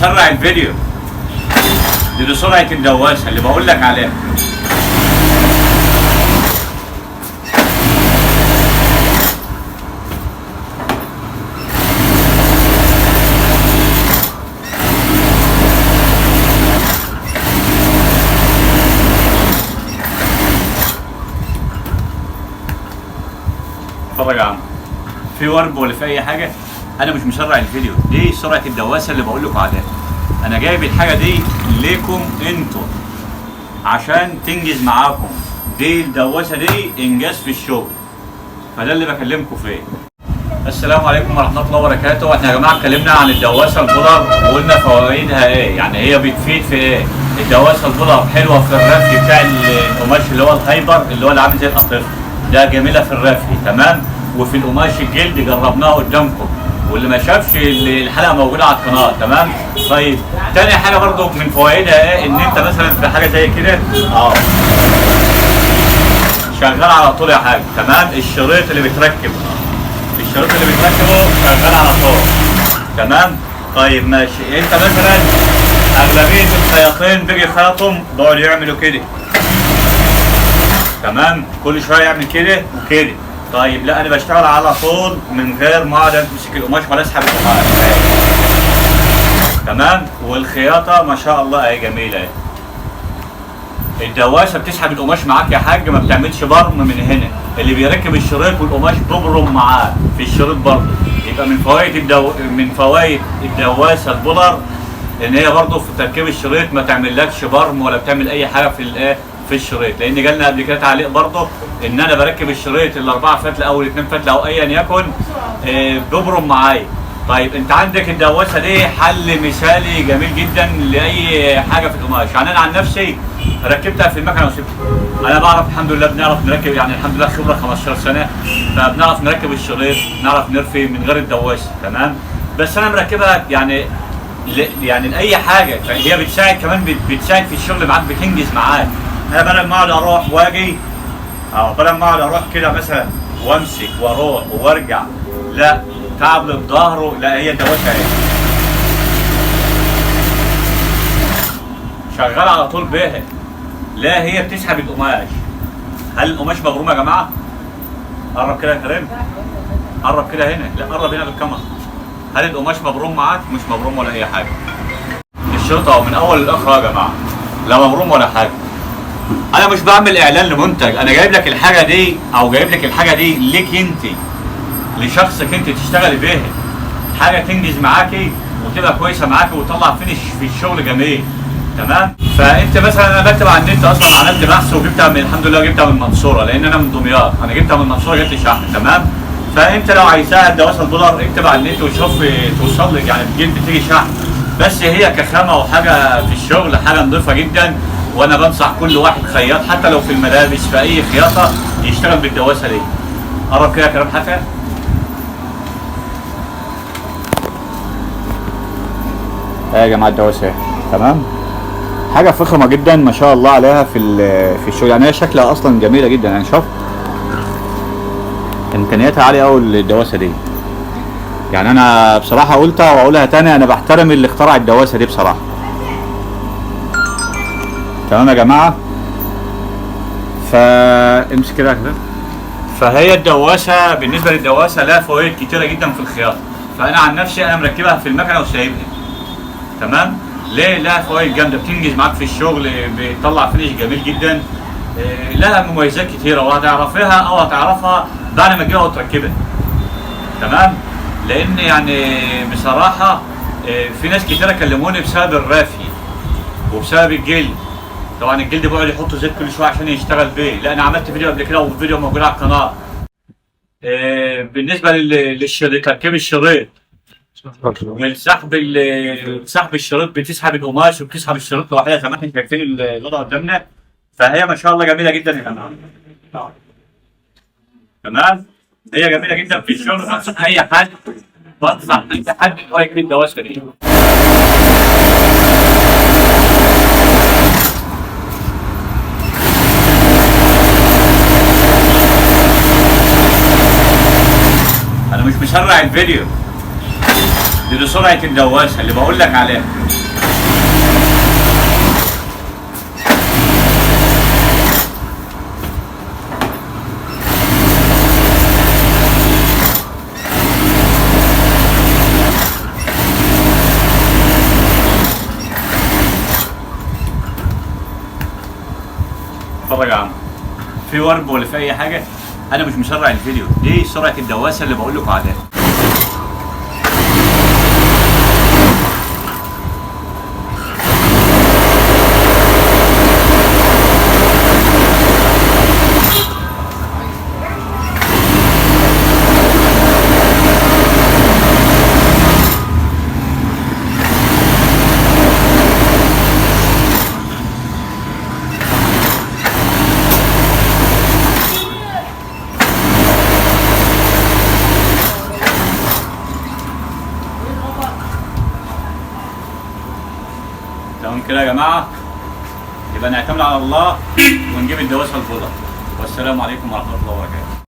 مسرع الفيديو. دي سرعة الدواسة اللي بقول لك عليها. اتفرج يا عم، في ورب ولا في اي حاجه؟ انا مش مسرع الفيديو، دي سرعه الدواسه اللي بقول لكم عليها. انا جايب الحاجه دي ليكم انتوا عشان تنجز معاكم. دي الدواسه دي انجاز في الشغل، فده اللي بكلمكم فيه. السلام عليكم ورحمه الله وبركاته. احنا يا جماعه اتكلمنا عن الدواسه البولر وقلنا فوائدها ايه، يعني هي بتفيد في ايه. الدواسه البولر حلوه في الرفي بتاع القماش اللي هو الهايبر اللي هو اللي عامل زي القطيف ده، جميله في الرفي تمام. وفي القماش الجلد جربناها قدامكم، واللي ما شافش الحلقه موجوده على القناه تمام. طيب تاني حاجه برضو من فوائدها ايه، ان انت مثلا في حاجه زي كده شغال على طول يا حاج تمام. الشريط اللي بتركبه شغال على طول تمام. طيب ماشي، انت مثلا اغلبيه الخياطين بيجي يخيطهم بيقعدوا يعملوا كده تمام، كل شويه يعمل كده وكده. طيب لا، انا بشتغل على طول من غير ما اقعد امسك القماش ولا اسحب القماش تمام. والخياطه ما شاء الله اهي جميله اهي. الدواسه بتسحب القماش معاك يا حاج، ما بتعملش برم من هنا. اللي بيركب الشريط والقماش بيبرم معاه في الشريط برضه. يبقى من فوائد الدواسه البولر ان هي برضه في تركيب الشريط ما تعملكش برم ولا بتعمل اي حاجه في الشريط. لان جالنا قبل كده تعليق برضه ان انا بركب الشريط الاربعه فتله او الاثنين فتله او ايا يكن بيبرم معايا. طيب انت عندك الدواسه دي حل مثالي جميل جدا لاي حاجه في القماش. يعني انا عن نفسي ركبتها في المكنه وسبتها. انا بعرف الحمد لله، بنعرف نركب، يعني الحمد لله خبره 15 سنه، فبنعرف نركب الشريط، نعرف نرفي من غير الدواسه تمام. بس انا مركبها يعني لاي حاجه، فهي بتساعد كمان، بتساعد في الشغل معاك، بتنجز معاك. انا بدل ما اقعد اروح واجي بدل ما اقعد اروح كده مثلا وامسك واروح وارجع، لا تعب للظهر. لا هي الدواسه اهي شغال على طول بيها. لا هي بتسحب القماش. هل القماش مبروم يا جماعه؟ قرب كده يا كريم، قرب كده هنا، لا قرب هنا بالكاميرا. هل القماش مبروم معاك؟ مش مبروم ولا اي حاجه. الشريط اهو من اول لاخر يا جماعه، لا مبروم ولا حاجه. انا مش بعمل اعلان لمنتج، انا جايب لك الحاجه دي او جايب لك الحاجه دي ليك انت، لشخصك انت تشتغلي بيها، حاجه تنجز معاكي وتبقى كويسه معاكي وتطلع فينش في الشغل جميل تمام. فانت مثلا انا بكتب على النت اصلا، عملت بحث وجبتها من الحمد لله جبتها من المنصوره، لان انا من دمياط، انا جبتها من المنصوره جت لي شحن تمام. فانت لو عايزاها الدواسه البولر اكتب على النت وشوف توصل لك، يعني بتيجي شحن. بس هي كخامه وحاجه في الشغل حاجه نظيفه جدا. وانا بنصح كل واحد خياط حتى لو في الملابس في اي خياطه يشتغل بالدواسه دي. قرب كده يا كريم حكى. يا جماعه الدواسه تمام، حاجه فخمه جدا ما شاء الله عليها في الشغل. يعني هي شكلها اصلا جميله جدا، يعني شوف امكانياتها عاليه قوي الدواسه دي. يعني انا بصراحه قلتها واقولها تاني، انا بحترم اللي اخترع الدواسه دي بصراحه تمام يا جماعه. فامسك كده كده. فهي الدواسه بالنسبه للدواسه لها فوائد كتيره جدا في الخياطه. فانا عن نفسي انا مركبها في المكنه وسايبها تمام. ليه؟ لها فوائد جامده، بتنجز معاك في الشغل، بتطلع فينش جميل جدا. لها مميزات كتيره وهتعرفيها او هتعرفها بعد ما تجيبها وتركبها تمام. لان يعني بصراحه في ناس كتيره كلموني بسبب الرافي وبسبب الجلد. طبعا الجلد بيقعد يحط زيت كل شويه عشان يشتغل بيه. لا انا عملت فيديو قبل كده وفيديو موجود على القناه بالنسبه للشريط، تركيب الشريط سحب الشريط، بتسحب القماش وبتسحب الشريط لوحدها زي ما احنا شايفين الوضع قدامنا. فهي ما شاء الله جميله جدا يا جماعه تمام. هي جميله جدا في الشغل. بنصح اي حد ان هو يجيب الدواسه دي. انا مش مسرع الفيديو، دي سرعه الدواسه اللي بقول لك عليها. اتفرج يا عم، في ورب ولا في اي حاجه؟ انا مش مسرع الفيديو، دي سرعه الدواسه اللي بقول لكم عليها. تمام كده يا جماعه، يبقى نعتمد على الله ونجيب الدواسه البيضاء. والسلام عليكم ورحمه الله وبركاته.